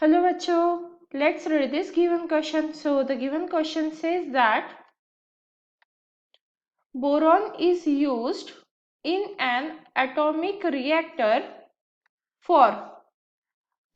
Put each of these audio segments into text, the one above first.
Hello bachcho, let's read this given question. So the given question says that boron is used in an atomic reactor for।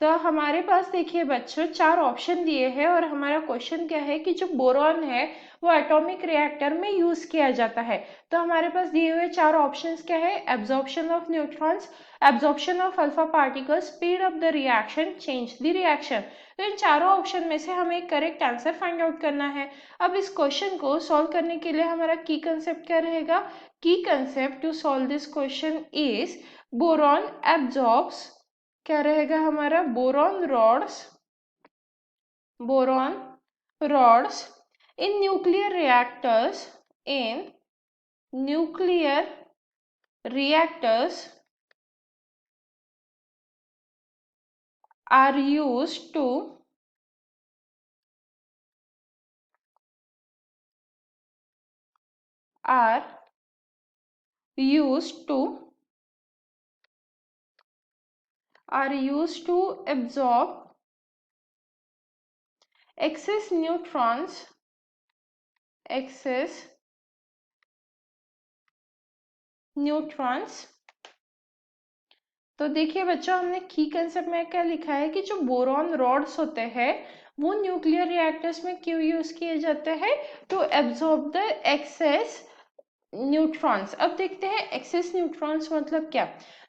तो हमारे पास देखिए बच्चों चार option दिए हैं और हमारा क्वेश्चन क्या है कि जो बोरॉन है वो एटॉमिक रिएक्टर में यूज किया जाता है। तो हमारे पास दिए हुए चार ऑप्शंस क्या है, absorption of neutrons, absorption of alpha particles, speed of the reaction, change the reaction. तो इन चारों ऑप्शन में से हमें एक करेक्ट आंसर फाइंड आउट करना है। अब इस क्वेश्चन को सॉल्व करने के लिए हमारा की कंसेप्ट क्या रहेगा, की concept to solve this question is boron absorbs, क्या रहेगा हमारा, boron rods in nuclear reactors are used to absorb excess neutrons. तो देखिए बच्चों हमने की कंसेप्ट में क्या लिखा है कि जो बोरॉन रॉड्स होते हैं वो न्यूक्लियर रिएक्टर्स में क्यों यूज किए जाते हैं, to absorb the excess neutrons. अब देखते हैं एक्सेस न्यूट्रॉन्स मतलब क्या।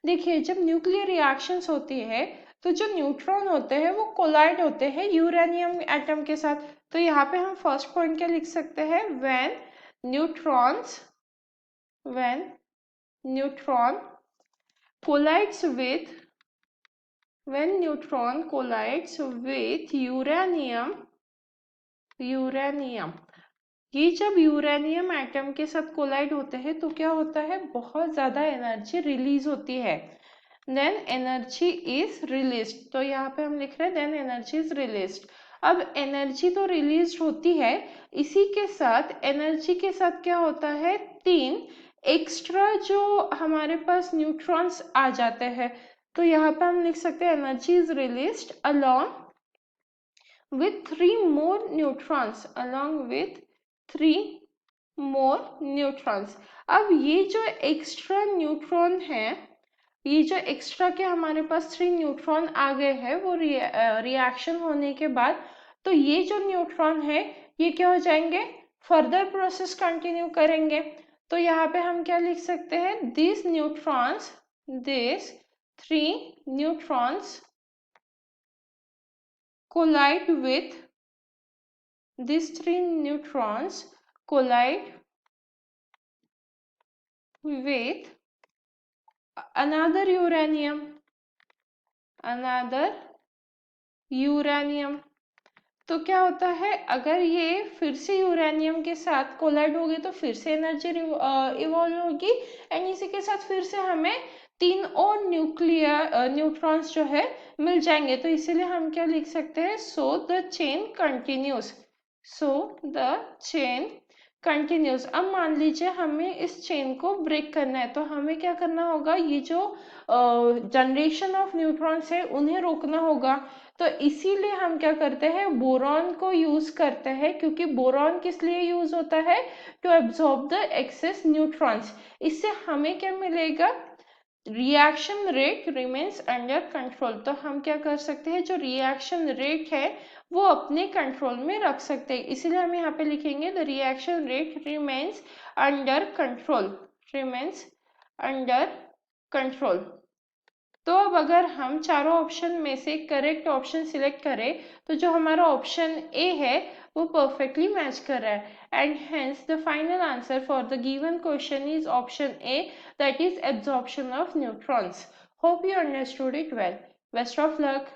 देखिए जब न्यूक्लियर रिएक्शंस होती है तो जो न्यूट्रॉन होते हैं वो कोलाइड होते हैं यूरेनियम एटम के साथ। तो यहाँ पे हम फर्स्ट पॉइंट क्या लिख सकते हैं, when neutron collides with when neutron collides with uranium ये जब यूरेनियम एटम के साथ कोलाइड होते हैं तो क्या होता है, बहुत ज्यादा एनर्जी रिलीज होती है, देन एनर्जी इज रिलीज्ड। तो यहाँ पे हम लिख रहे हैं देन एनर्जी इज रिलीज्ड। अब एनर्जी तो रिलीज होती है, इसी के साथ एनर्जी के साथ क्या होता है, तीन एक्स्ट्रा जो हमारे पास न्यूट्रॉन्स आ जाते हैं। तो यहाँ पे हम लिख सकते हैं energy is released along with three more neutrons। अब ये जो एक्स्ट्रा न्यूट्रॉन है, ये जो एक्स्ट्रा के हमारे पास 3 न्यूट्रॉन आ गए हैं वो रिएक्शन होने के बाद, तो ये जो न्यूट्रॉन है ये क्या हो जाएंगे, फर्दर प्रोसेस कंटिन्यू करेंगे। तो यहाँ पे हम क्या लिख सकते हैं, this 3 neutrons collide with these 3 neutrons collide with another uranium। तो क्या होता है, अगर ये फिर से यूरेनियम के साथ कोलाइड होगी तो फिर से एनर्जी इवॉल्व होगी एंड इसी के साथ फिर से हमें 3 और न्यूट्रॉन्स जो है मिल जाएंगे। तो इसीलिए हम क्या लिख सकते हैं, सो द चेन कंटिन्यूस। अब मान लीजिए हमें इस चेन को ब्रेक करना है, तो हमें क्या करना होगा, ये जो जनरेशन ऑफ न्यूट्रॉन्स है उन्हें रोकना होगा। तो इसीलिए हम क्या करते हैं, बोरॉन को यूज करते हैं, क्योंकि बोरॉन किस लिए यूज होता है, to absorb the excess neutrons. इससे हमें क्या मिलेगा, reaction rate remains under control. तो हम क्या कर सकते हैं, जो रिएक्शन रेट है वो अपने कंट्रोल में रख सकते हैं, इसीलिए हम यहाँ पे लिखेंगे the reaction rate remains under control. तो अब अगर हम चारों ऑप्शन में से करेक्ट ऑप्शन सिलेक्ट करें तो जो हमारा ऑप्शन ए है वो परफेक्टली मैच कर रहा है, and hence the final answer for the given question is option A, that is absorption of neutrons. Hope you understood it well. Best of luck.